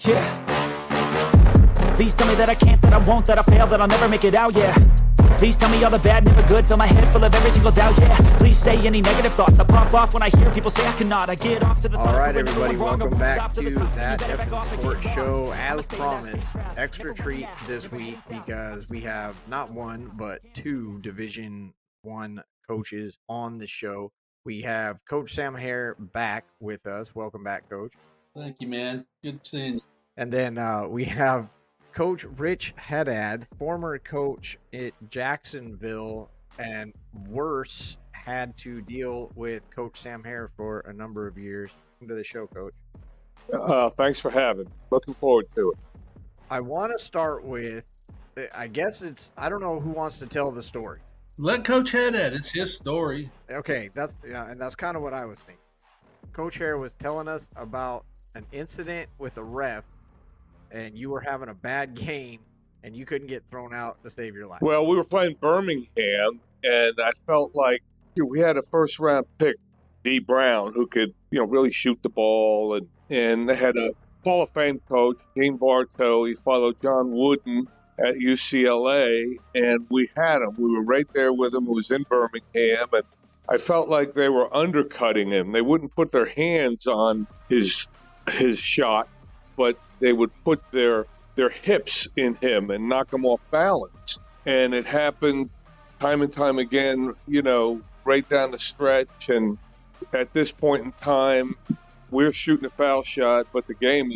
yeah. Please tell me that I can't, that I won't, that I fail, that I'll never make it out, yeah. Please tell me all the bad, never good, fill my head full of every single doubt, yeah. Please say any negative thoughts, I pop off when I hear people say I cannot. I get off to the All right, everybody, welcome back to That EFIN Sports Show. As promised, extra treat this week because we have not one, but two Division I coaches on the show. We have Coach Sam Hare back with us. Welcome back, Coach. Thank you, man. Good seeing you. And then we have Coach Rich Haddad, former coach at Jacksonville, and worse, had to deal with Coach Sam Hare for a number of years. Welcome to the show, Coach. Thanks for having me. Looking forward to it. I want to start with, I guess I don't know who wants to tell the story. Let Coach Haddad. It's his story. Okay, and that's kind of what I was thinking. Coach Hare was telling us about an incident with a ref, and you were having a bad game, and you couldn't get thrown out to save your life. Well, we were playing Birmingham, and I felt like we had a first-round pick, D. Brown, who could, really shoot the ball, and they had a Hall of Fame coach, Gene Bartow. He followed John Wooden at UCLA, and we had him. We were right there with him. It was in Birmingham, and I felt like they were undercutting him. They wouldn't put their hands on his shot, but they would put their hips in him and knock him off balance. And it happened time and time again, right down the stretch. And at this point in time, we're shooting a foul shot, but the game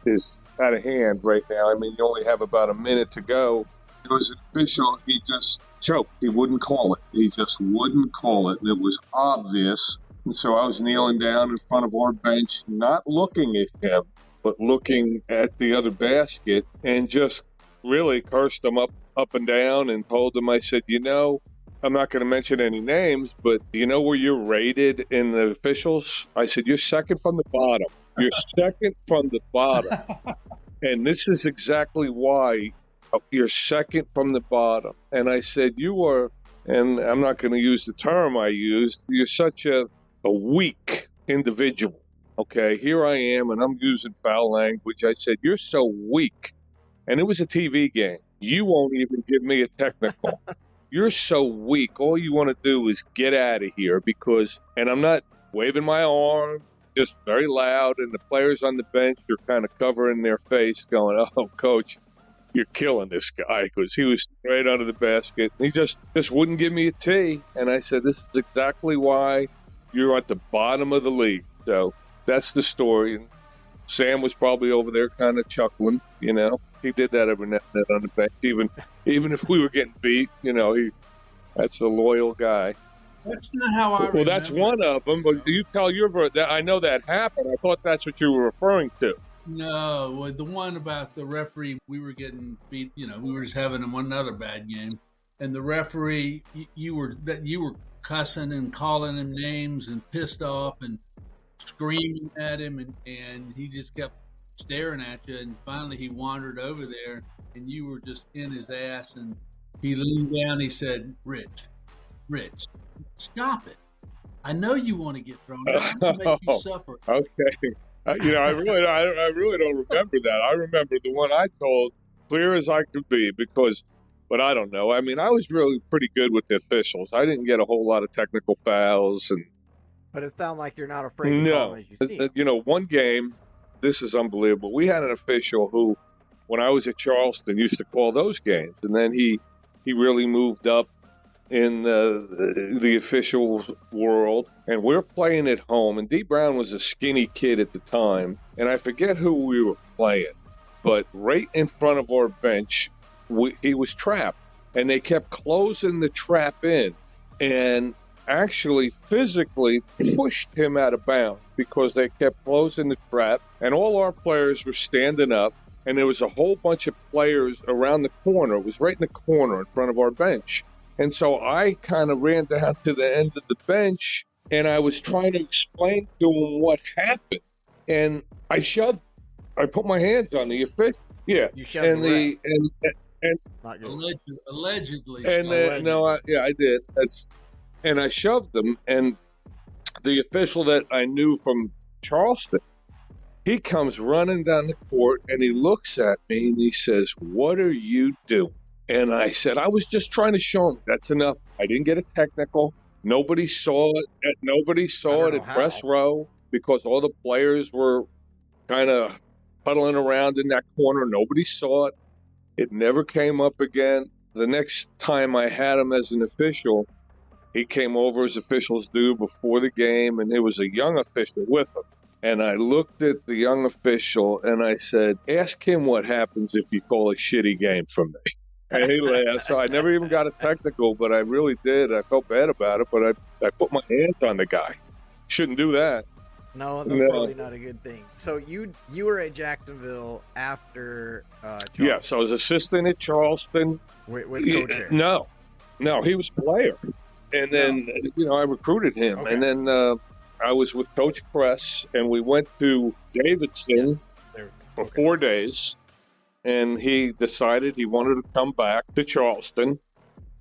is out of hand right now. I mean, you only have about a minute to go. It was an official. He just choked. He wouldn't call it. He just wouldn't call it. And it was obvious. And so I was kneeling down in front of our bench, not looking at him, but looking at the other basket, and just really cursed him up and down and told him, I said, I'm not going to mention any names, but do you know where you're rated in the officials? I said, you're second from the bottom. You're second from the bottom. And this is exactly why you're second from the bottom. And I said, you are, and I'm not going to use the term I used, you're such a weak individual. Okay, here I am, and I'm using foul language. I said, you're so weak. And it was a TV game. You won't even give me a technical. You're so weak. All you want to do is get out of here and I'm not waving my arm, just very loud, and the players on the bench are kind of covering their face going, oh, Coach, you're killing this guy, because he was right under the basket. He just wouldn't give me a tee. And I said, this is exactly why you're at the bottom of the league. So that's the story. And Sam was probably over there kind of chuckling, He did that every now and then on the bench. Even if we were getting beat, that's a loyal guy. That's not how I remember. Well, that's one of them. But you tell your version. I know that happened. I thought that's what you were referring to. No, the one about the referee, we were getting beat. We were just having one another bad game, and the referee, you were cussing and calling him names and pissed off and screaming at him, and he just kept staring at you, and finally he wandered over there, and you were just in his ass, and he leaned down, he said, Rich, stop it. I know you want to get thrown out. I'm going to make you suffer. Okay. I really don't remember that. I remember the one I told clear as I could be but I don't know. I mean, I was really pretty good with the officials. I didn't get a whole lot of technical fouls. But it sounds like you're not afraid to call as you see. One game, this is unbelievable. We had an official who, when I was at Charleston, used to call those games. And then he really moved up in the official world, and we're playing at home, and D. Brown was a skinny kid at the time, and I forget who we were playing, but right in front of our bench, he was trapped, and they kept closing the trap in, and actually physically pushed him out of bounds because they kept closing the trap, and all our players were standing up, and there was a whole bunch of players around the corner. It was right in the corner in front of our bench. And so I kind of ran down to the end of the bench, and I was trying to explain to him what happened. And I put my hands on the official. Yeah. You shoved the and allegedly. And no, I did. And I shoved them, and the official that I knew from Charleston, He comes running down the court, and he looks at me, and he says, "What are you doing?" And I said, "I was just trying to show him that's enough. I didn't get a technical. Nobody saw it. Nobody saw it at press row because all the players were kind of puddling around in that corner. Nobody saw it. It never came up again. The next time I had him as an official, he came over as officials do before the game, and there was a young official with him. And I looked at the young official, and I said, "Ask him what happens if you call a shitty game from me." And he laughed. So I never even got a technical, but I really did. I felt bad about it, but I put my hands on the guy. Shouldn't do that. No, that's probably not a good thing. So you were at Jacksonville after Charleston. Yes, I was assistant at Charleston. With Coach Hare. No, he was a player. And then, I recruited him. Okay. And then I was with Coach Kress, and we went to Davidson for 4 days. And he decided he wanted to come back to Charleston.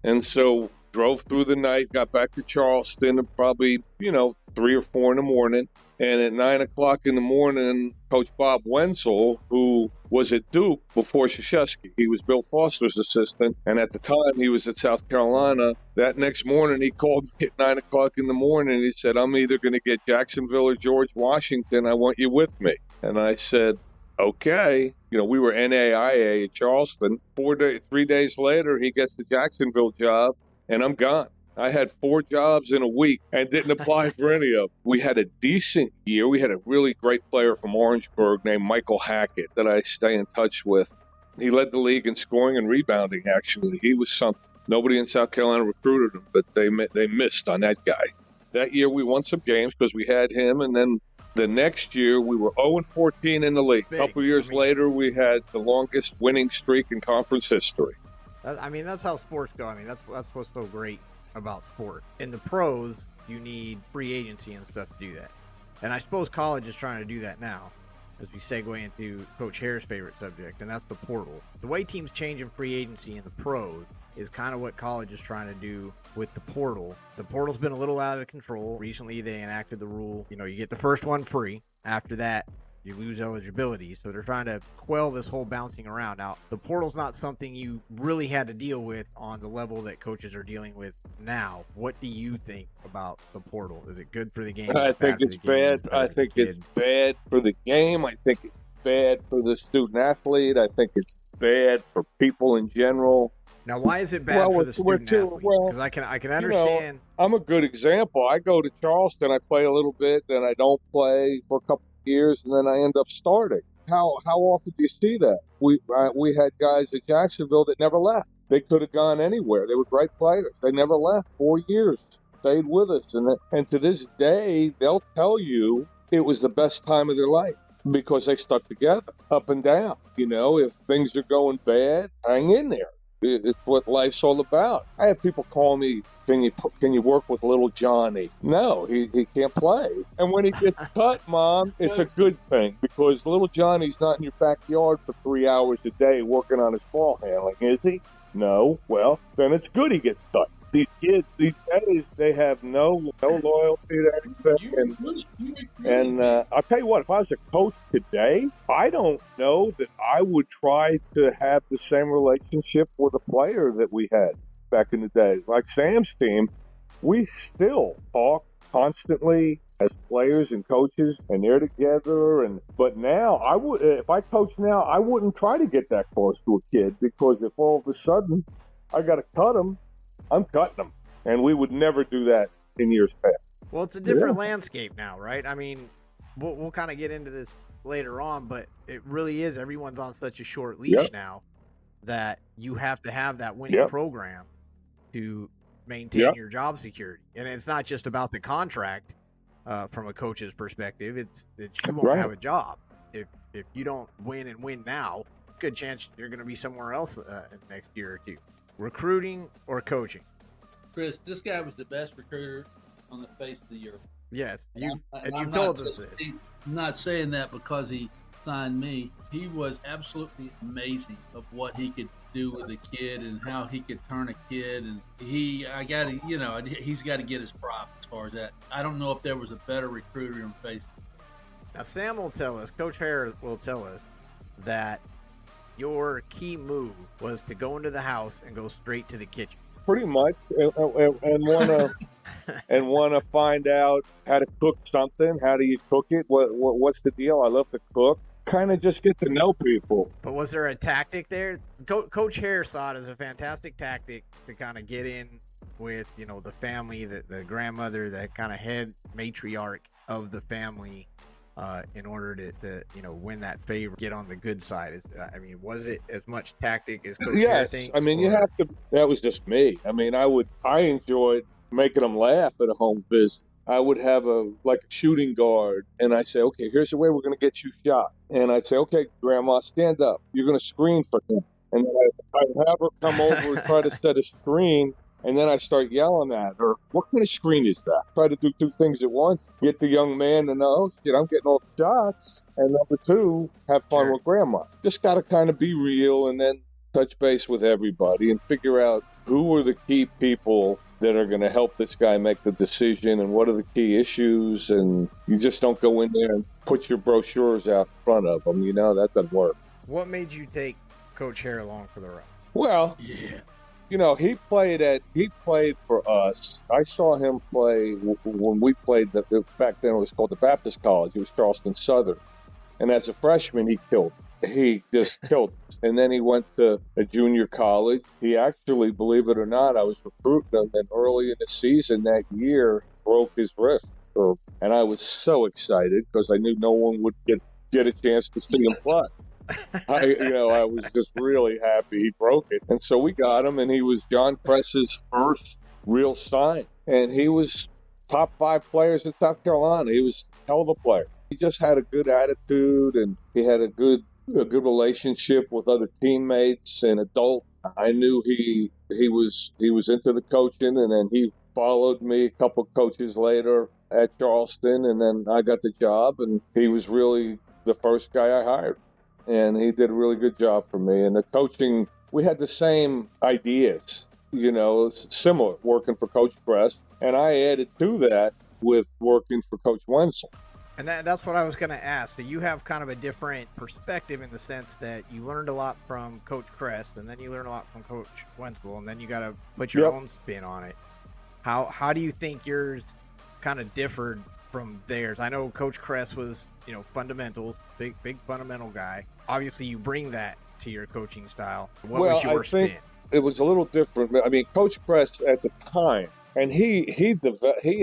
And so drove through the night, got back to Charleston at probably, 3 or 4 in the morning. And at 9 o'clock in the morning, Coach Bob Wenzel, who was at Duke before Krzyzewski, he was Bill Foster's assistant. And at the time, he was at South Carolina. That next morning, he called me at 9 o'clock in the morning. And he said, "I'm either going to get Jacksonville or George Washington. I want you with me." And I said, "Okay." We were NAIA at Charleston. 3 days later, he gets the Jacksonville job, and I'm gone. I had 4 jobs in a week and didn't apply for any of them. We had a decent year. We had a really great player from Orangeburg named Michael Hackett that I stay in touch with. He led the league in scoring and rebounding, actually. He was something. Nobody in South Carolina recruited him, but they missed on that guy. That year, we won some games because we had him, and then the next year, we were 0-14 in the league. A couple years later, we had the longest winning streak in conference history. That's how sports go. That's what's so great about sport. In the pros, you need free agency and stuff to do that. And I suppose college is trying to do that now, as we segue into Coach Hare's favorite subject, and that's the portal. The way teams change in free agency in the pros is kind of what college is trying to do with the portal. The portal's been a little out of control. Recently, they enacted the rule, you get the first one free. After that, you lose eligibility. So they're trying to quell this whole bouncing around. Now, the portal's not something you really had to deal with on the level that coaches are dealing with now. What do you think about the portal? Is it good for the game? I think it's bad. I think it's bad for the game. I think it's bad for the student athlete. I think it's bad for people in general. Now, why is it bad for the student athlete? Because I can understand. I'm a good example. I go to Charleston, I play a little bit, then I don't play for a couple of years, and then I end up starting. How often do you see that? We had guys at Jacksonville that never left. They could have gone anywhere. They were great players. They never left. 4 years, stayed with us, and to this day, they'll tell you it was the best time of their life because they stuck together, up and down. If things are going bad, hang in there. It's what life's all about. I have people call me, can you work with little Johnny? No, he can't play. And when he gets cut, Mom, it's a good thing because little Johnny's not in your backyard for 3 hours a day working on his ball handling, is he? No. Well, then it's good he gets cut. These kids these days, they have no loyalty to anything. And I'll tell you what, if I was a coach today, I don't know that I would try to have the same relationship with a player that we had back in the day. Like Sam's team, we still talk constantly as players and coaches, and they're together. But now, if I coach now, I wouldn't try to get that close to a kid because if all of a sudden I got to cut him, I'm cutting them. And we would never do that in years past. Well, it's a different landscape now, right? We'll kind of get into this later on, but it really is. Everyone's on such a short leash now that you have to have that winning program to maintain your job security. And it's not just about the contract from a coach's perspective. It's that you won't have a job. If you don't win and win now, good chance you're going to be somewhere else next year or two. Recruiting or coaching? Chris, this guy was the best recruiter on the face of the earth. Yes, you've told us this. I'm not saying that because he signed me. He was absolutely amazing of what he could do with a kid and how he could turn a kid. And he's got to get his props as far as that. I don't know if there was a better recruiter in face. Now, Sam will tell us, Coach Hare will tell us that your key move was to go into the house and go straight to the kitchen. Pretty much, and wanna find out how to cook something. How do you cook it? What's the deal? I love to cook. Kind of just get to know people. But was there a tactic there? Coach Hare saw it as a fantastic tactic to kind of get in with, the family, the grandmother, the kind of head matriarch of the family, in order to win that favor, get on the good side. Was it as much tactic as Coach Hare thinks? Yes, you have to. That was just me. I enjoyed making them laugh at a home visit. I would have a shooting guard, and I'd say, okay, here's the way we're going to get you shot. And I'd say, okay, Grandma, stand up. You're going to screen for him. And then I'd have her come over and try to set a screen, and then I start yelling at her, what kind of screen is that? Try to do two things at once. Get the young man to know, I'm getting all the shots. And number two, have fun with Grandma. Just got to kind of be real and then touch base with everybody and figure out who are the key people that are going to help this guy make the decision and what are the key issues. And you just don't go in there and put your brochures out in front of them. That doesn't work. What made you take Coach Hare along for the ride? Well, he played for us. I saw him play when we played, back then it was called the Baptist College. It was Charleston Southern. And as a freshman, he killed. He just killed us. And then he went to a junior college. He actually, believe it or not, I was recruiting him, and early in the season that year, broke his wrist. And I was so excited because I knew no one would get a chance to see him play. I was just really happy he broke it. And so we got him, and he was John Press's first real sign. And he was top 5 players in South Carolina. He was a hell of a player. He just had a good attitude, and he had a good relationship with other teammates and adults. I knew he was into the coaching, and then he followed me a couple coaches later at Charleston, and then I got the job, and he was really the first guy I hired. And he did a really good job for me. And the coaching, we had the same ideas, similar, working for Coach Press. And I added to that with working for Coach Wenzel. And that's what I was going to ask. So you have kind of a different perspective in the sense that you learned a lot from Coach Crest, and then you learned a lot from Coach Wenzel, and then you got to put your own spin on it. How do you think yours kind of differed from theirs? I know Coach Crest was, fundamentals, big fundamental guy. Obviously, you bring that to your coaching style. What was your spin? It was a little different. Coach Crest at the time, and he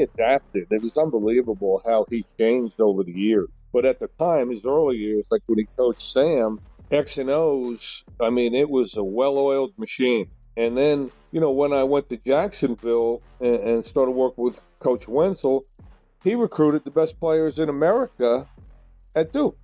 adapted. It was unbelievable how he changed over the years. But at the time, his early years, like when he coached Sam, X and O's, it was a well-oiled machine. And then, when I went to Jacksonville and started working with Coach Wenzel, he recruited the best players in America at Duke.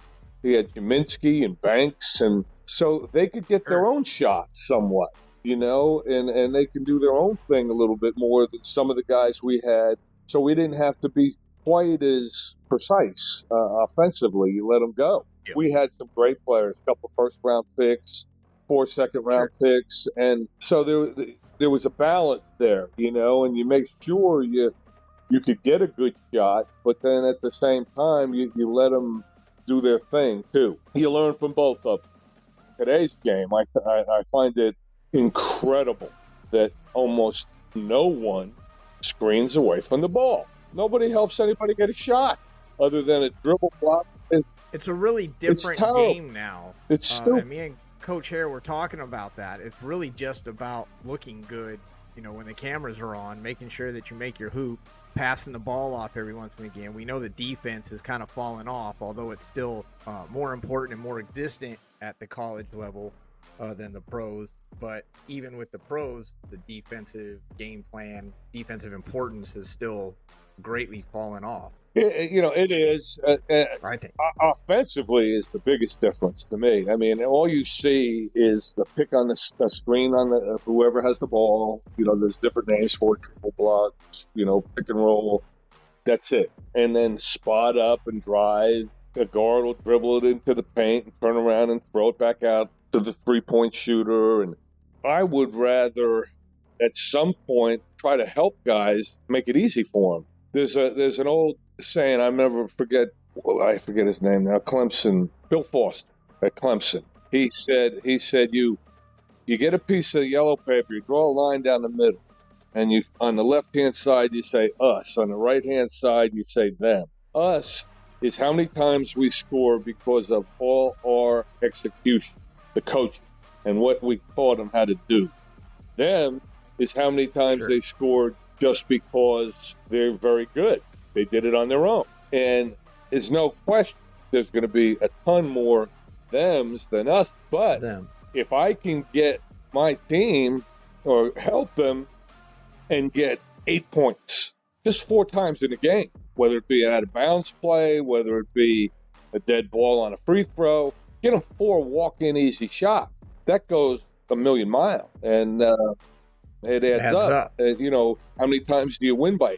He had Jaminski and Banks, and so they could get their own shots somewhat. And they can do their own thing a little bit more than some of the guys we had. So we didn't have to be quite as precise offensively. You let them go. Yep. We had some great players, a couple first-round picks, 4 second-round picks. And so there was a balance there, and you make sure you could get a good shot, but then at the same time, you let them do their thing, too. You learn from both of them. Today's game, I find it incredible that almost no one screens away from the ball. Nobody helps anybody get a shot other than a dribble block. It's a really different game now. It's stupid. Me and Coach Hare were talking about that. It's really just about looking good, when the cameras are on, making sure that you make your hoop, passing the ball off every once and again. We know the defense has kind of fallen off, although it's still more important and more existent at the college level than the pros. But even with the pros, the defensive game plan, defensive importance has still greatly fallen off. It is. I think offensively is the biggest difference to me. All you see is the pick on the screen on the whoever has the ball. There's different names for it, triple blocks, pick and roll. That's it. And then spot up and drive. A guard will dribble it into the paint and turn around and throw it back out to the three-point shooter. And I would rather, at some point, try to help guys, make it easy for them. There's an old saying I never forget. well, I forget his name now, Clemson, Bill Foster at Clemson. He said you get a piece of yellow paper, you draw a line down the middle, and you on the left-hand side you say us, on the right-hand side you say them. Us is how many times we score because of all our execution, the coaching, and what we taught them how to do. Them is how many times they scored just because they're very good. They did it on their own. And there's no question there's going to be a ton more thems than us. But if I can get my team or help them and get 8 points just 4 times in a game, whether it be an out-of-bounds play, whether it be a dead ball on a free throw, get them 4 walk-in easy shots. That goes a million miles. And it adds up. You know, how many times do you win by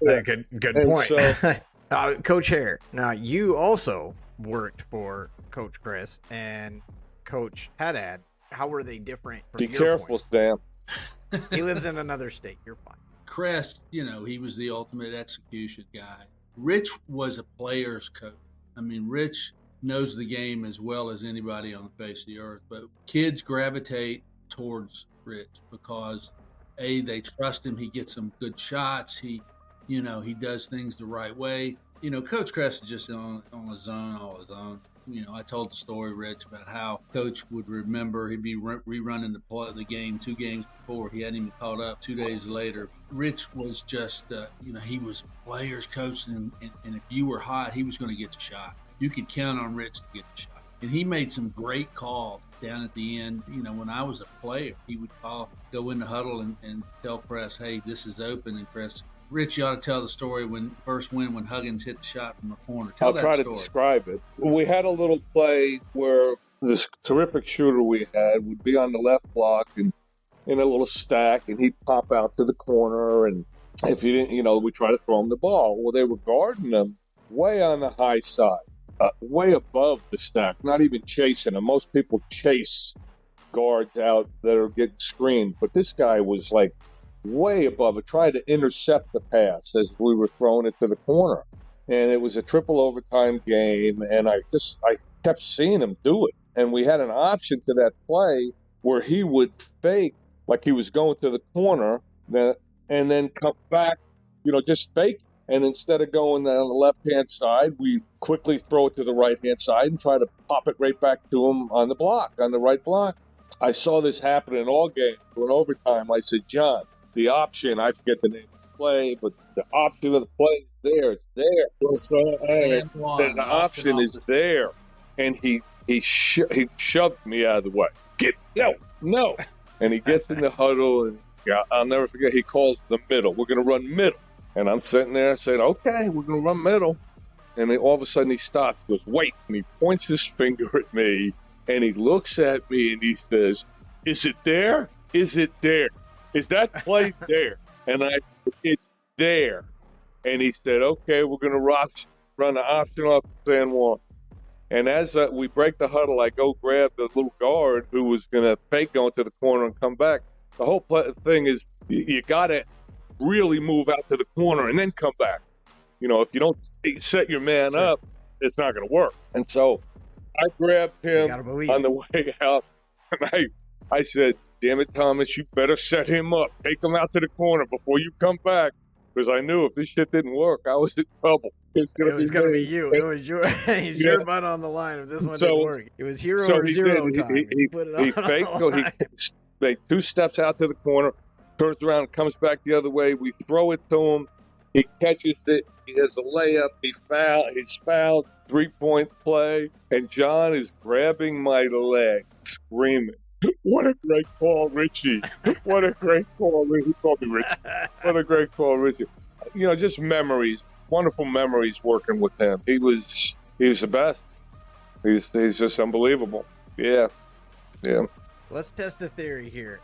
8? Good point. So, Coach Hare, now you also worked for Coach Chris and Coach Haddad. How were they different? Be careful, Sam. He lives in another state. You're fine. Chris, you know, he was the ultimate execution guy. Rich was a player's coach. I mean, Rich knows the game as well as anybody on the face of the earth. But kids gravitate towards Rich because, A, they trust him. He gets some good shots. He does things the right way. You know, Coach Crest is just on his own, all his own. You know, I told the story, Rich, about how Coach would remember he'd be rerunning the game 2 games before. He hadn't even caught up 2 days later. Rich was just, he was a player's coach, and if you were hot, he was going to get the shot. You could count on Rich to get the shot. And he made some great calls down at the end. You know, when I was a player, he would go in the huddle and tell Crest, hey, this is open. And Crest, Rich, you ought to tell the story when Huggins hit the shot from the corner. I'll try to describe it. We had a little play where this terrific shooter we had would be on the left block and in a little stack, and he'd pop out to the corner. And if he didn't, we try to throw him the ball. Well, they were guarding him way on the high side, way above the stack, not even chasing him. Most people chase guards out that are getting screened, but this guy was like way above it, tried to intercept the pass as we were throwing it to the corner. And it was a triple overtime game, and I kept seeing him do it. And we had an option to that play where he would fake like he was going to the corner and then come back, just fake. And instead of going on the left-hand side, we quickly throw it to the right-hand side and try to pop it right back to him on the right block. I saw this happen in all games. In overtime, I said, John, the option, I forget the name of the play, but the option of the play is there. It's there. So, the option is there. And he shoved me out of the way. No. And he gets in the huddle, and I'll never forget, he calls the middle. We're going to run middle. And I'm sitting there saying, okay, we're going to run middle. And then all of a sudden he stops, goes, wait. And he points his finger at me, and he looks at me, and he says, is it there? Is it there? Is that play there? And I said, it's there. And he said, okay, we're going to run the option off the San Juan. And as we break the huddle, I go grab the little guard who was going to fake going to the corner and come back. The whole thing is you got to really move out to the corner and then come back. If you don't set your man up, it's not going to work. And so I grabbed him on the way out, and I said, damn it, Thomas, you better set him up. Take him out to the corner before you come back, because I knew if this shit didn't work, I was in trouble. It was going to be you. It was your butt on the line if this one didn't work. It was hero or zero time. He faked. He made 2 steps out to the corner, turns around, comes back the other way. We throw it to him. He catches it. He has a layup. He's fouled. 3-point play. And John is grabbing my leg, screaming, what a great call, Richie. What a great call, Richie. He called me Richie. What a great call, Richie. Just memories, wonderful memories working with him. He was the best. He's just unbelievable. Yeah. Let's test the theory here.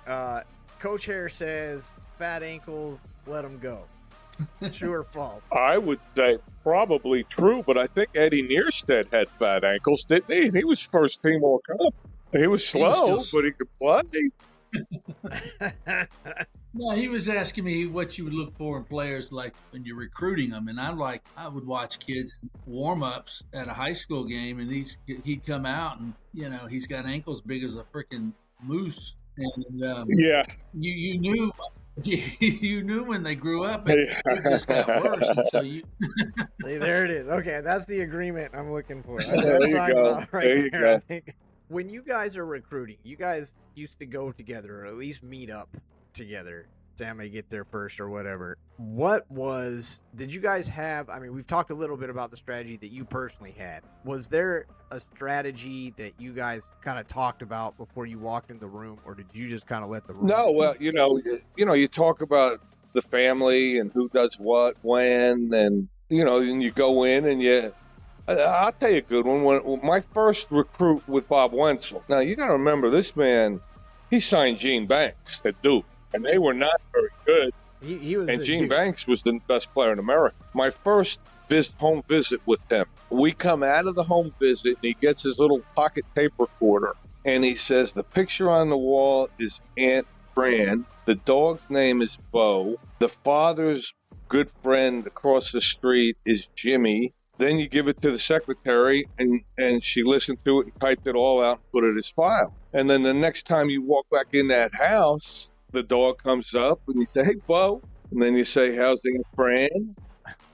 Coach Hare says, fat ankles, let them go. True or false? I would say probably true, but I think Eddie Nearstead had fat ankles, didn't he? He was first team All-Cup. He was slow, but he could play. No, he was asking me what you would look for in players like when you're recruiting them, and I would watch kids warm ups at a high school game, and he'd come out and he's got ankles big as a freaking moose, and Yeah. you knew. You knew when they grew up, it just got worse. And so See, there it is. Okay, that's the agreement I'm looking for. There you go. There you go. I think. When you guys are recruiting, you guys used to go together or at least meet up together. Sam may get there first or whatever. Did you guys have, I mean, we've talked a little bit about the strategy that you personally had. Was there a strategy that you guys kind of talked about before you walked in the room, or did you just kind of let the room? No, well, you talk about the family and who does what, when, and, and you go in and I'll tell you a good one. When my first recruit with Bob Wenzel, now you got to remember this man, he signed Gene Banks at Duke, and they were not very good. He was, and Gene Banks was the best player in America. My first home visit with him, we come out of the home visit, and he gets his little pocket tape recorder, and he says, the picture on the wall is Aunt Fran. The dog's name is Bo. The father's good friend across the street is Jimmy. Then you give it to the secretary, and she listened to it and typed it all out and put it in his file. And then the next time you walk back in that house, the dog comes up, and you say, hey, Bo. And then you say, how's Aunt Fran?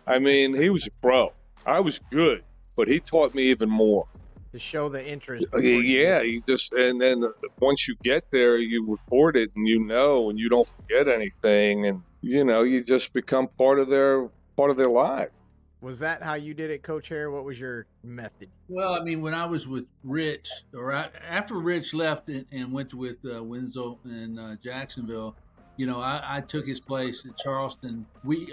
I mean, he was a pro. I was good, but he taught me even more. To show the interest. Yeah, and then once you get there, you record it, and and you don't forget anything, and you just become part of their life. Was that how you did it, Coach Hare? What was your method? Well, I mean, when I was with Rich, after Rich left and went with Wenzel in Jacksonville, I took his place at Charleston.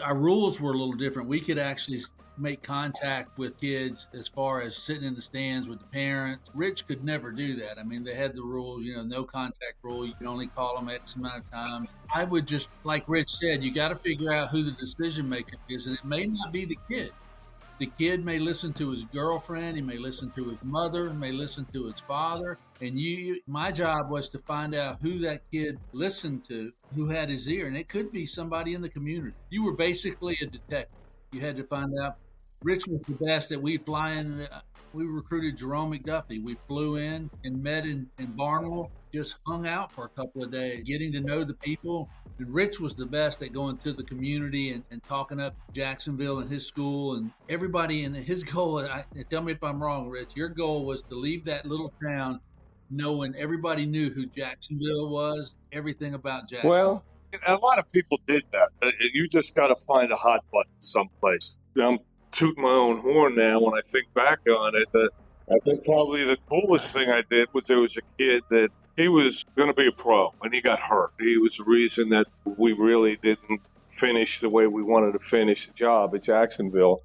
Our rules were a little different. We could actually make contact with kids as far as sitting in the stands with the parents. Rich could never do that. I mean, they had the rules, no contact rule. You can only call them X amount of times. I would just, like Rich said, you got to figure out who the decision maker is, and it may not be the kid. The kid may listen to his girlfriend, he may listen to his mother, may listen to his father, and my job was to find out who that kid listened to, who had his ear, and it could be somebody in the community. You were basically a detective. You had to find out. Rich was the best that we fly in. We recruited Jerome McDuffie. We flew in and met in Barnwell, just hung out for a couple of days, getting to know the people. And Rich was the best at going to the community and talking up Jacksonville and his school and everybody. And his goal, tell me if I'm wrong, Rich, your goal was to leave that little town knowing everybody knew who Jacksonville was, everything about Jacksonville. Well, a lot of people did that. You just got to find a hot button someplace. I'm tooting my own horn now when I think back on it. I think probably the coolest thing I did was there was a kid that he was going to be a pro, and he got hurt. He was the reason that we really didn't finish the way we wanted to finish the job at Jacksonville.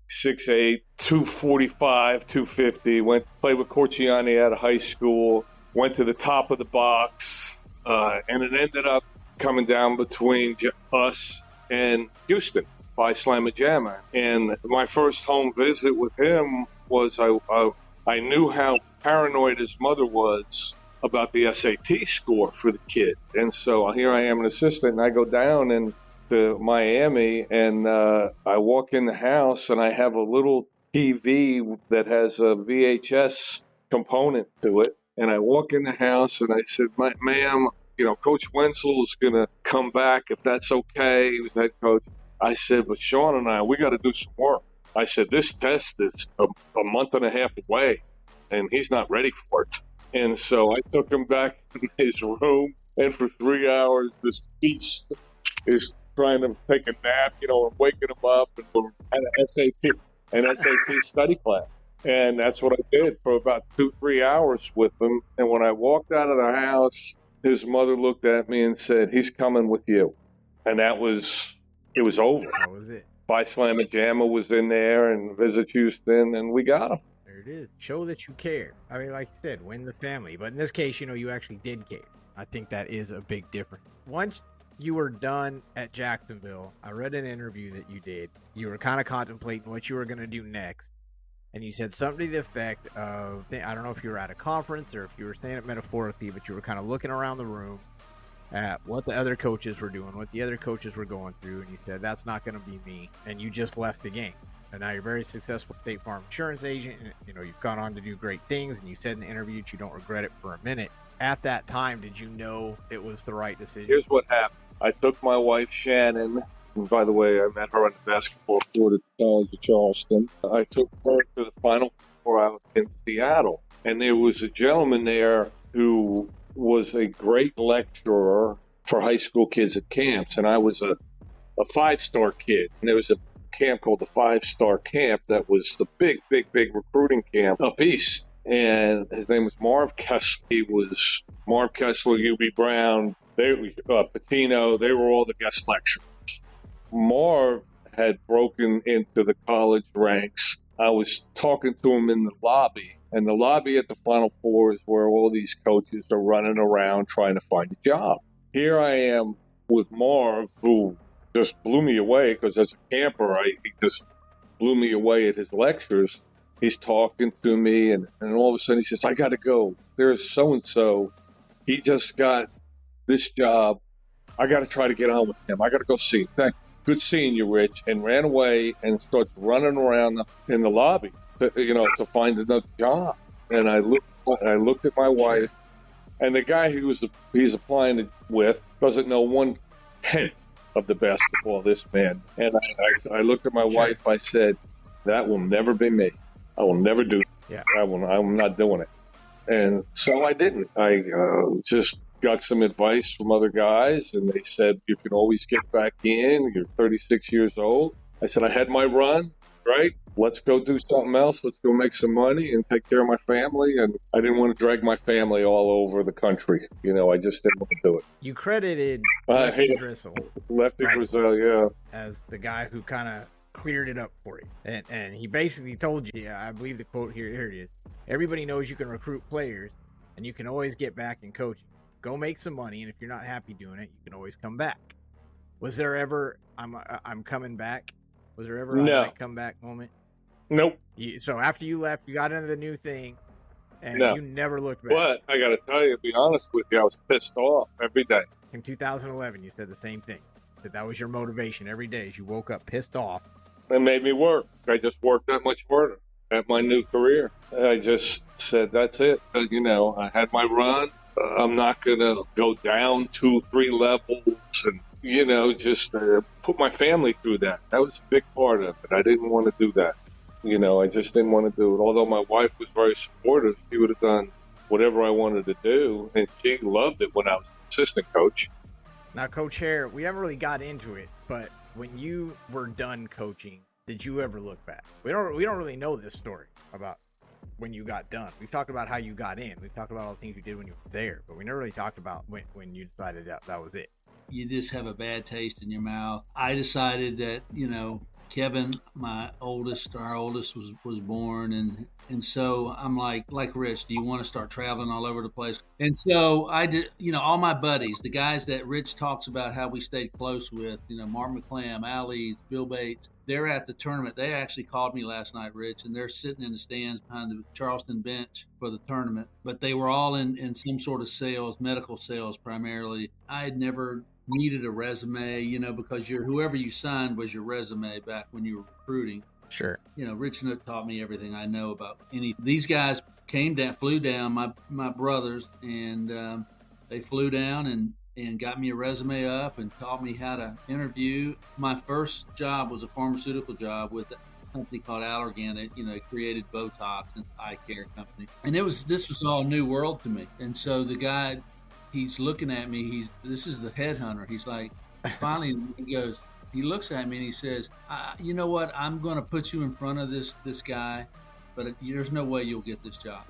6'8", 245, 250, played with Corciani out of high school, went to the top of the box, and it ended up coming down between us and Houston by Slamma Jamma. And my first home visit with him was I knew how paranoid his mother was about the SAT score for the kid. And so here I am, an assistant, and I go down to Miami, and I walk in the house, and I have a little TV that has a VHS component to it. And I walk in the house, and I said, ma'am, Coach Wenzel's going to come back if that's okay. He was head coach. I said, but Sean and we got to do some work. I said, this test is a month and a half away, and he's not ready for it. And so I took him back in his room, and for 3 hours, this beast is trying to take a nap, and waking him up, and we're at an SAT study class. And that's what I did for about 2-3 hours with him. And when I walked out of the house, his mother looked at me and said, he's coming with you. And it was over. That was it. By Slamma Jamma was in there, and Visit Houston, and we got him. There it is. Show that you care. I mean, like you said, win the family. But in this case, you actually did care. I think that is a big difference. Once you were done at Jacksonville, I read an interview that you did. You were kind of contemplating what you were going to do next. And you said something to the effect of, I don't know if you were at a conference or if you were saying it metaphorically, but you were kind of looking around the room at what the other coaches were doing, what the other coaches were going through, and you said, that's not going to be me, and you just left the game. And now you're a very successful State Farm insurance agent, and you've gone on to do great things, and you said in the interview that you don't regret it for a minute. At that time, did you know it was the right decision? Here's what happened. I took my wife, Shannon, and by the way, I met her on the basketball court at the College of Charleston. I took her to the Final Four out in Seattle, and there was a gentleman there who was a great lecturer for high school kids at camps, and I was a five-star kid. And there was a camp called the Five-Star Camp that was the big recruiting camp up east. And his name was Marv Kessler. He was Marv Kessler, U.B. Brown, Patino. They were all the guest lecturers. Marv had broken into the college ranks. I was talking to him in the lobby, and the lobby at the Final Four is where all these coaches are running around trying to find a job. Here I am with Marv, who just blew me away because as a camper, he just blew me away at his lectures. He's talking to me, and all of a sudden he says, I got to go. There's so-and-so. He just got this job. I got to try to get on with him. I got to go see him. Good seeing you, Rich. And ran away and starts running around in the lobby, to find another job. And I looked at my wife, and the guy he's applying with doesn't know 1/10 of the basketball, this man. And I looked at my wife. I said, that will never be me. I will never do it. Yeah. I'm not doing it. And so I didn't. I just got some advice from other guys, and they said, you can always get back in. You're 36 years old. I said, I had my run, right? Let's go do something else. Let's go make some money and take care of my family. And I didn't want to drag my family all over the country. I just didn't want to do it. You credited Lefty Driesell. Lefty Driesell, yeah. As the guy who kind of cleared it up for you. And he basically told you, I believe the quote here it is, everybody knows you can recruit players and you can always get back in coaching. Go make some money, and if you're not happy doing it, you can always come back. Was there ever I'm coming back? Was there ever a might come back moment? Nope. So after you left, you got into the new thing, and you never looked back. But I got to tell you, to be honest with you, I was pissed off every day. In 2011, you said the same thing. That was your motivation every day as you woke up pissed off. It made me work. I just worked that much harder at my new career. I just said, that's it. I had my run. I'm not going to go down 2-3 levels and, just put my family through that. That was a big part of it. I didn't want to do that. I just didn't want to do it. Although my wife was very supportive, she would have done whatever I wanted to do. And she loved it when I was assistant coach. Now, Coach Hare, we haven't really got into it, but when you were done coaching, did you ever look back? We don't really know this story about when you got done. We've talked about how you got in. We've talked about all the things you did when you were there, but we never really talked about when you decided that was it. You just have a bad taste in your mouth. I decided that, Kevin, our oldest was born, and so I'm like Rich, do you want to start traveling all over the place? And so I did, all my buddies, the guys that Rich talks about how we stayed close with, Mark McClam, Ali, Bill Bates, they're at the tournament. They actually called me last night, Rich, and they're sitting in the stands behind the Charleston bench for the tournament. But they were all in some sort of sales, medical sales primarily. I had never needed a resume, because whoever you signed was your resume back when you were recruiting. Sure. Rich Nook taught me everything I know about these guys flew down, my brothers, and they flew down and got me a resume up and taught me how to interview. My first job was a pharmaceutical job with a company called Allergan. It created Botox and eye care company. And this was all new world to me. And so the guy, he's looking at me. This is the headhunter. He's like, finally, he looks at me and he says, you know what? I'm going to put you in front of this guy, but there's no way you'll get this job.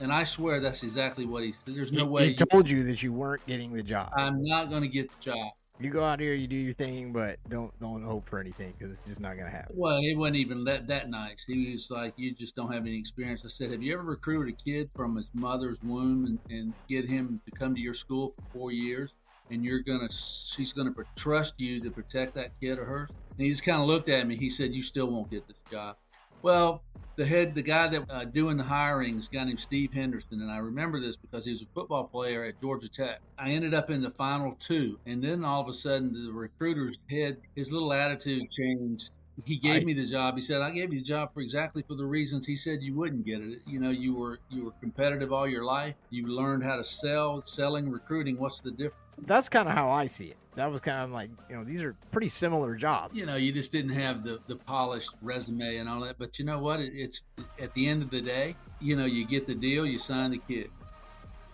And I swear that's exactly what he said. There's no way. He told you that you weren't getting the job. I'm not going to get the job. You go out here, you do your thing, but don't hope for anything because it's just not going to happen. Well, it wasn't even that nice. He was like, you just don't have any experience. I said, have you ever recruited a kid from his mother's womb and get him to come to your school for 4 years? And she's going to trust you to protect that kid or hers? And he just kind of looked at me. He said, you still won't get this job. Well, The guy that doing the hiring is a guy named Steve Henderson, and I remember this because he was a football player at Georgia Tech. I ended up in the final 2, and then all of a sudden the recruiter's his little attitude changed. He gave me the job. He said, "I gave you the job for the reasons he said you wouldn't get it. You know, you were competitive all your life. You learned how to selling, recruiting. What's the difference?" That's kind of how I see it. That was kind of like, these are pretty similar jobs. You just didn't have the polished resume and all that. But you know what? It's at the end of the day, you get the deal, you sign the kid.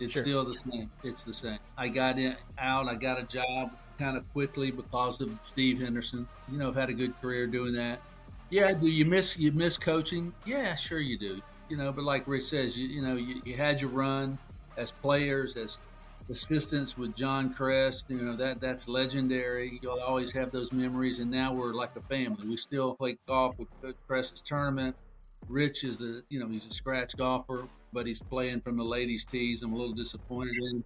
It's still the same. It's the same. I got I got a job kind of quickly because of Steve Henderson. I've had a good career doing that. Yeah, do you miss coaching? Yeah, sure you do. But like Rich says, you had your run as players, as assistants with John Crest. That's legendary. You'll always have those memories. And now we're like a family. We still play golf with Coach Crest's tournament. Rich is he's a scratch golfer, but he's playing from the ladies' tees. I'm a little disappointed in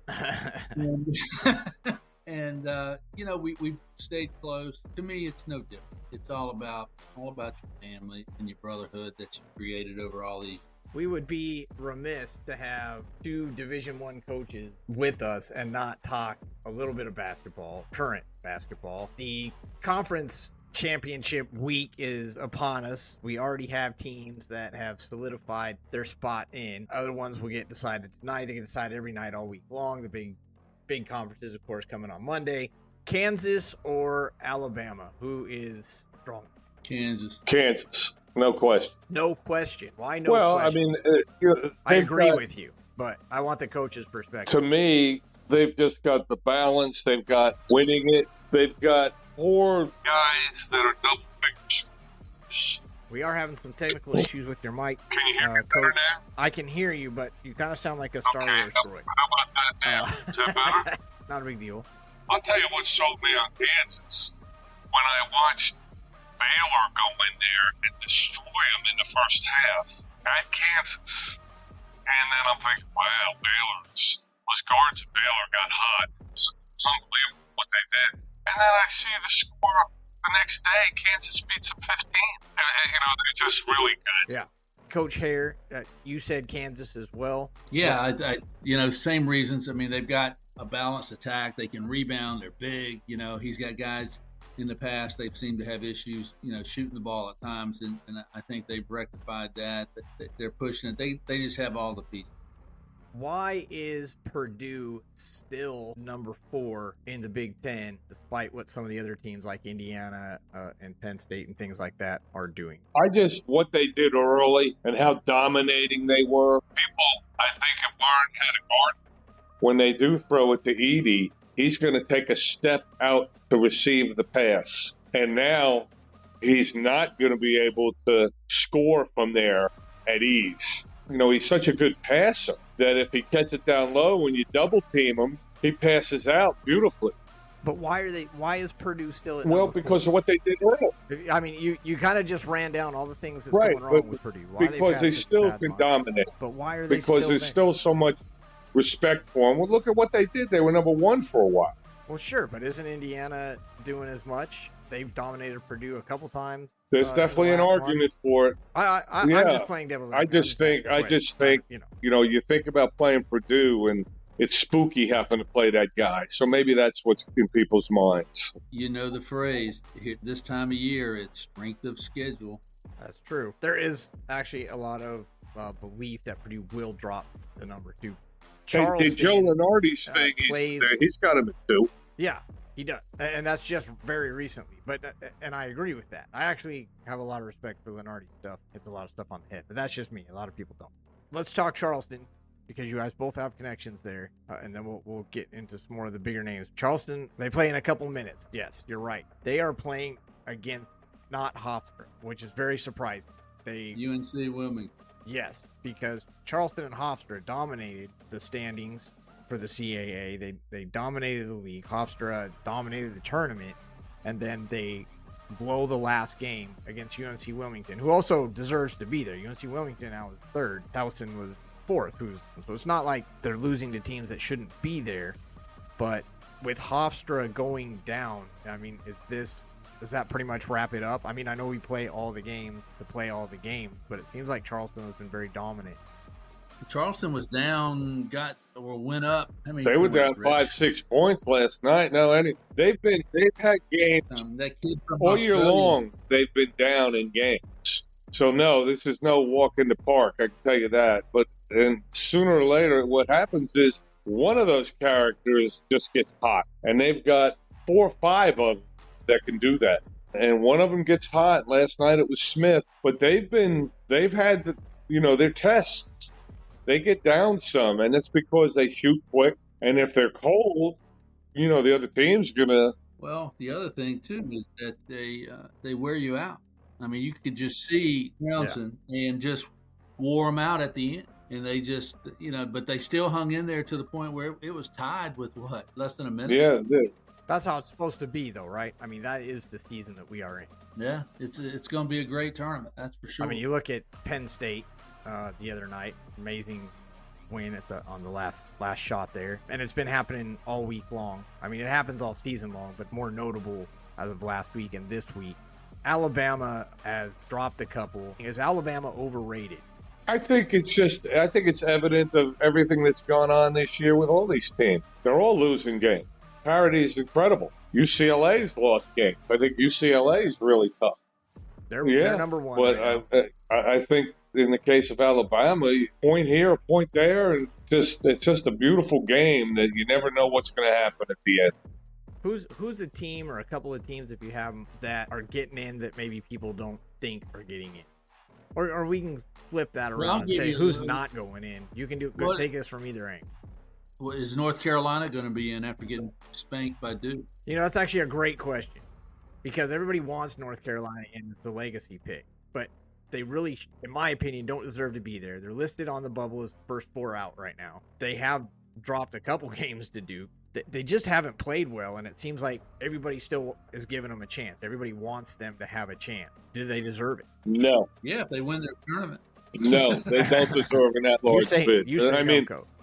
him. And we've stayed close. To me, it's no different. It's all about your family and your brotherhood that you created over all these. We would be remiss to have 2 Division I coaches with us and not talk a little bit of basketball, current basketball. The conference championship week is upon us. We already have teams that have solidified their spot in. Other ones will get decided tonight. They get decided every night all week long. The big conferences, of course, coming on Monday. Kansas or Alabama? Who is stronger? Kansas. No question. No question. Why no question? I agree with you, but I want the coach's perspective. To me, they've just got the balance. They've got winning it. They've got 4 guys that are double figures. We are having some technical issues with your mic. Can you hear me better now? I can hear you, but you kind of sound like a Star Wars droid. How about that now? Is that better? Not a big deal. I'll tell you what sold me on Kansas. When I watched Baylor go in there and destroy them in the first half at Kansas. And then I'm thinking, wow, those guards at Baylor got hot. It's unbelievable what they did. And then I see the score the next day. Kansas beats them 15. And they're just really good. Yeah. Coach Hare, you said Kansas as well. Yeah, I same reasons. I mean, they've got a balanced attack. They can rebound. They're big. He's got guys. In the past, they've seemed to have issues, shooting the ball at times, and I think they've rectified that. They're pushing it. They just have all the pieces. Why is Purdue still number 4 in the Big Ten, despite what some of the other teams like Indiana and Penn State and things like that are doing? What they did early and how dominating they were. People, I think, have learned how to guard. When they do throw it to Edey, he's going to take a step out to receive the pass. And now he's not going to be able to score from there at ease. He's such a good passer that if he gets it down low and you double team him, he passes out beautifully. But why is Purdue still at because of what they did early. I mean, you kind of just ran down all the things that's going wrong with Purdue. Because they still can dominate. But why are they Because there's still so much respect for them. Well, look at what they did. They were number 1 for a while. Well, sure, but isn't Indiana doing as much? They've dominated Purdue a couple times. There's definitely an argument for it. I'm just playing devil's advocate. I just think, you think about playing Purdue and it's spooky having to play that guy. So maybe that's what's in people's minds. The phrase, this time of year, it's strength of schedule. That's true. There is actually a lot of belief that Purdue will drop the number 2. Hey, Joe Lenardi's thing, he's got him at 2. Yeah, he does. And that's just very recently. And I agree with that. I actually have a lot of respect for Lenardi's stuff. Hits a lot of stuff on the head. But that's just me. A lot of people don't. Let's talk Charleston, because you guys both have connections there. And then we'll get into some more of the bigger names. Charleston, they play in a couple minutes. Yes, you're right. They are playing against not Hofstra, which is very surprising. UNC Wilmington. Yes, because Charleston and Hofstra dominated the standings for the CAA. They dominated the league. Hofstra dominated the tournament, and then they blow the last game against UNC Wilmington, who also deserves to be there. UNC Wilmington now is 3rd. Towson was 4th. So it's not like they're losing to teams that shouldn't be there. But with Hofstra going down, I mean, is this does that pretty much wrap it up? I mean, I know we play all the games to play all the games, but it seems like Charleston has been very dominant. Charleston was down, went up. How many They were points, down Rich? 5-6 points last night. No, they've had games That kid from all year Australia. long. They've been down in games. So no, this is no walk in the park. I can tell you that. But and sooner or later, what happens is one of those characters just gets hot, and they've got 4 or 5 of them that can do that. And one of them gets hot. Last night it was Smith, but they've had their tests. They get down some, and it's because they shoot quick. And if they're cold, the other team's gonna. Well, the other thing too is that they wear you out. I mean, you could just see Townsend and just wore them out at the end, and they just but they still hung in there to the point where it was tied with less than a minute. Yeah, it did. That's how it's supposed to be, though, right? I mean, that is the season that we are in. Yeah, it's going to be a great tournament, that's for sure. I mean, you look at Penn State the other night, amazing win on the last shot there, and it's been happening all week long. I mean, it happens all season long, but more notable as of last week and this week. Alabama has dropped a couple. Is Alabama overrated? I think it's evident of everything that's gone on this year with all these teams. They're all losing games. Parity is incredible. UCLA's lost games. I think UCLA is really tough. They're number one. But right I think in the case of Alabama, point here, point there, and it's just a beautiful game that you never know what's going to happen at the end. Who's a team or a couple of teams, if you have them, that are getting in that maybe people don't think are getting in? Or we can flip that around and say who's not going in. You can take this from either angle. Well, is North Carolina going to be in after getting spanked by Duke? That's actually a great question, because everybody wants North Carolina in the legacy pick, but they really, in my opinion, don't deserve to be there. They're listed on the bubble as the first 4 out right now. They have dropped a couple games to Duke. They just haven't played well, and it seems like everybody still is giving them a chance. Everybody wants them to have a chance. Do they deserve it? No. Yeah, if they win their tournament. No, they don't deserve an at-large bid.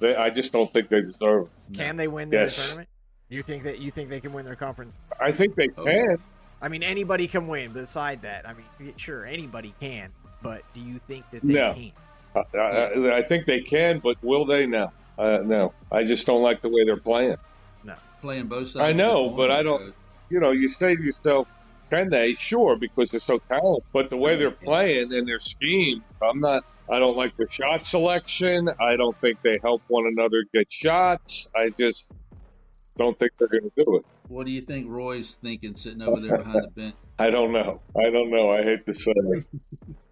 I just don't think they deserve it. Can they win their tournament? You think they can win their conference? I think they can. I mean, anybody can win. Beside that, I mean, sure, anybody can. But do you think that they can? I think they can, but will they? No. No. I just don't like the way they're playing. No. Playing both sides. I know, but I don't. You say to yourself, can they? Sure, because they're so talented. But the way they're playing and their scheme, I don't like their shot selection. I don't think they help one another get shots. I just don't think they're going to do it. What do you think Roy's thinking sitting over there behind the bench? I don't know. I hate to say it.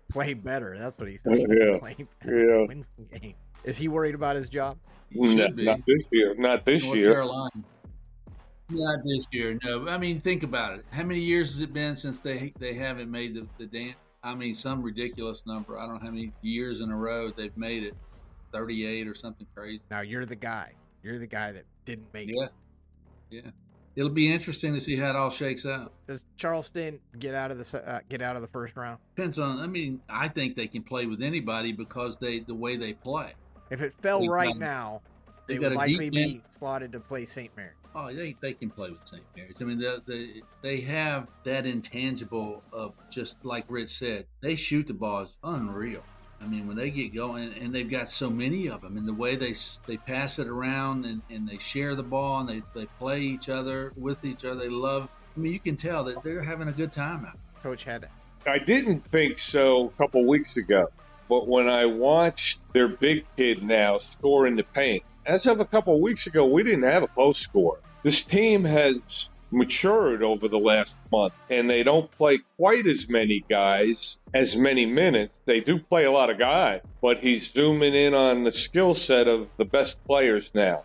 Play better. That's what he's saying. Yeah. Play better. Win some games. Is he worried about his job? Not this year. Not this North year. Carolina. Not this year, no. I mean, think about it. How many years has it been since they haven't made the dance? I mean, some ridiculous number. I don't know how many years in a row they've made it. 38 or something crazy. Now you're the guy. You're the guy that didn't make it. Yeah. It'll be interesting to see how it all shakes out. Does Charleston get out of the first round? Depends on. I mean, I think they can play with anybody because the way they play. If it fell now, they would likely be slotted to play St. Mary. Oh, they can play with St. Mary's. I mean, they have that intangible of, just like Rich said, they shoot the balls unreal. I mean, when they get going, and they've got so many of them, and the way they pass it around and they share the ball and they play each other with each other, they love. I mean, you can tell that they're having a good time out. Coach Haddad. I didn't think so a couple weeks ago, but when I watched their big kid now score in the paint, as of a couple weeks ago, we didn't have a post score. This team has matured over the last month, and they don't play quite as many guys, as many minutes. They do play a lot of guys, but he's zooming in on the skill set of the best players now.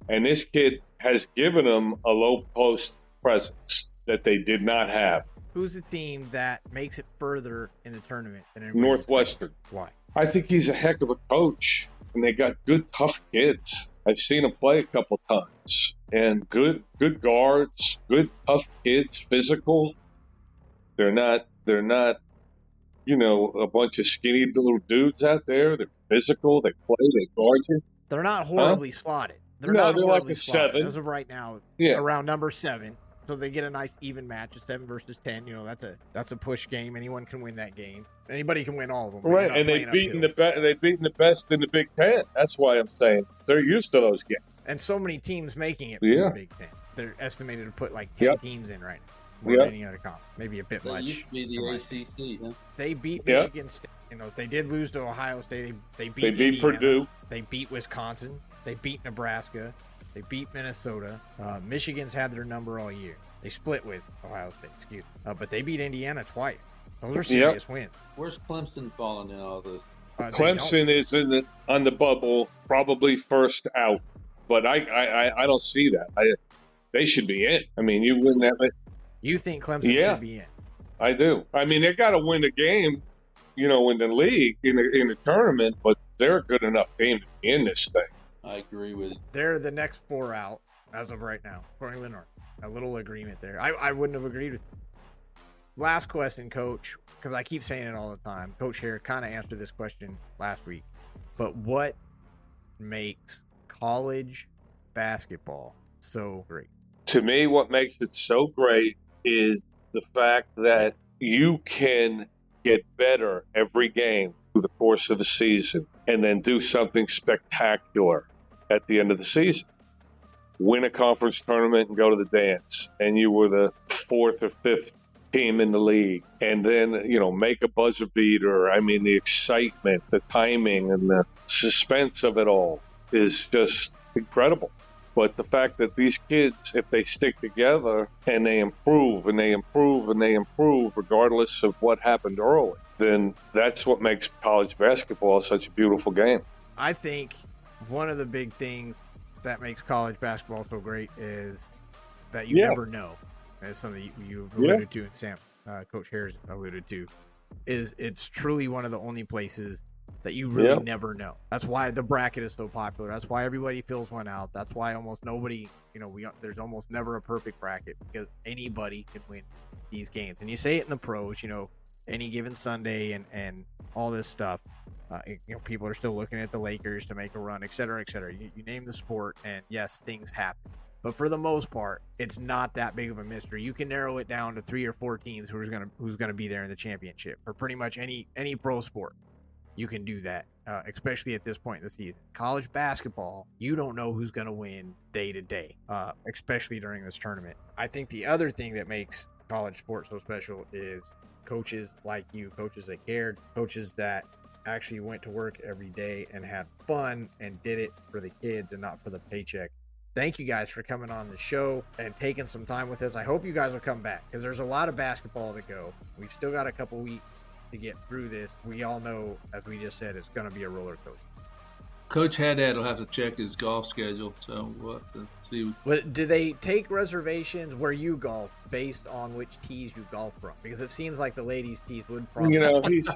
And this kid has given them a low post presence that they did not have. Who's the team that makes it further in the tournament than Northwestern. Why? I think he's a heck of a coach, and they got good, tough kids. I've seen him play a couple times, and good guards, good, tough kids, physical. They're not, a bunch of skinny little dudes out there. They're physical. They play. They guard you. They're not horribly slotted. They're like a slotted. 7 as of right now. Yeah. Around number 7. So they get a nice even match, a 7 versus 10. You know, that's a push game. Anyone can win that game. Anybody can win all of them. Right, and they've beaten the best in the Big Ten. That's why I'm saying they're used to those games. And so many teams making it from the Big Ten. They're estimated to put like 10 teams in right now. More than any other conference. Maybe a bit much. Used to be the ACC, huh? They beat Michigan State. You know, they did lose to Ohio State. They beat Indiana. Purdue. They beat Wisconsin. They beat Nebraska. They beat Minnesota. Michigan's had their number all year. They split with Ohio State, but they beat Indiana twice. Those are serious wins. Where's Clemson falling in all this? Clemson is on the bubble, probably first out. But I don't see that. They should be in. I mean, you win that. You think Clemson should be in? I do. I mean, they got to win the game, you know, in the league, in the tournament, but they're a good enough team to be in this thing. I agree with you. They're the next 4 out as of right now, according to Lenore. A little agreement there. I wouldn't have agreed with you. Last question, Coach, because I keep saying it all the time. Coach Hare kind of answered this question last week. But what makes college basketball so great? To me, what makes it so great is the fact that you can get better every game through the course of the season and then do something spectacular at the end of the season. Win a conference tournament and go to the dance, and you were the 4th or 5th team in the league, and then, you know, make a buzzer beater. I mean, the excitement, the timing, and the suspense of it all is just incredible. But the fact that these kids, if they stick together and they improve and they improve and they improve regardless of what happened early, then that's what makes college basketball such a beautiful game. I think one of the big things that makes college basketball so great is that you never know. As something you alluded to, and Sam, Coach Harris alluded to, is it's truly one of the only places that you really never know. That's why the bracket is so popular. That's why everybody fills one out. That's why almost nobody, you know, there's almost never a perfect bracket because anybody can win these games. And you say it in the pros, you know, any given Sunday and all this stuff. You know, people are still looking at the Lakers to make a run, et cetera, et cetera. You name the sport, and yes, things happen. But for the most part, it's not that big of a mystery. You can narrow it down to 3 or 4 teams who's gonna be there in the championship for pretty much any pro sport. You can do that, especially at this point in the season. College basketball, you don't know who's gonna win day to day, especially during this tournament. I think the other thing that makes college sports so special is coaches like you, coaches that cared, coaches that actually went to work every day and had fun and did it for the kids and not for the paycheck. Thank you guys for coming on the show and taking some time with us. I hope you guys will come back because there's a lot of basketball to go. We've still got a couple weeks to get through this. We all know, as we just said, it's going to be a roller coaster. Coach Haddad will have to check his golf schedule, so we'll have to see. But do they take reservations where you golf based on which tees you golf from? Because it seems like the ladies' tees would probably. You know, he's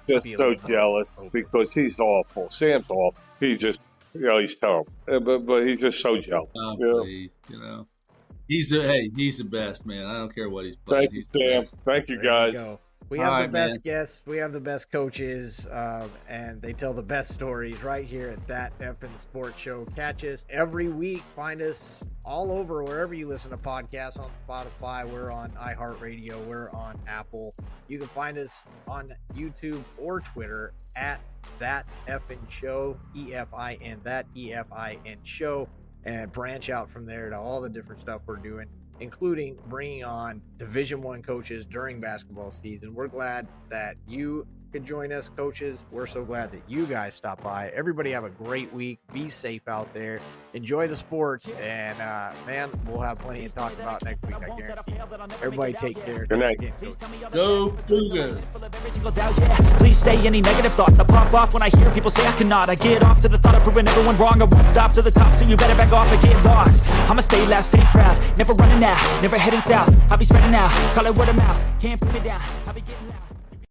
just so jealous because he's awful. Sam's awful. He's just, you know, he's terrible. But he's just so jealous. Oh, please, you know. He's the best, man. I don't care what he's playing. Thank you, Sam. Thank you, guys. We have the best guests. We have the best coaches, and they tell the best stories right here at That EFIN Sports Show. Catch us every week. Find us all over wherever you listen to podcasts, on Spotify. We're on iHeart Radio. We're on Apple. You can find us on YouTube or Twitter at That EFIN Show, EFIN, That EFIN Show, and branch out from there to all the different stuff we're doing, including bringing on Division I coaches during basketball season. We're glad that you could join us, coaches. We're so glad that you guys stopped by. Everybody have a great week. Be safe out there. Enjoy the sports. And, man, we'll have plenty to talk about next week, I guarantee. Everybody take care. Good night. Go Cougars. Please say any negative thoughts. I pop off when I hear people say I cannot. I get off to the thought of proving everyone wrong. I won't stop to the top, so you better back off and get lost. I'ma stay loud, stay proud. Never running out, never heading south. I'll be spreading out, call it word of mouth. Can't put me down, I'll be getting loud.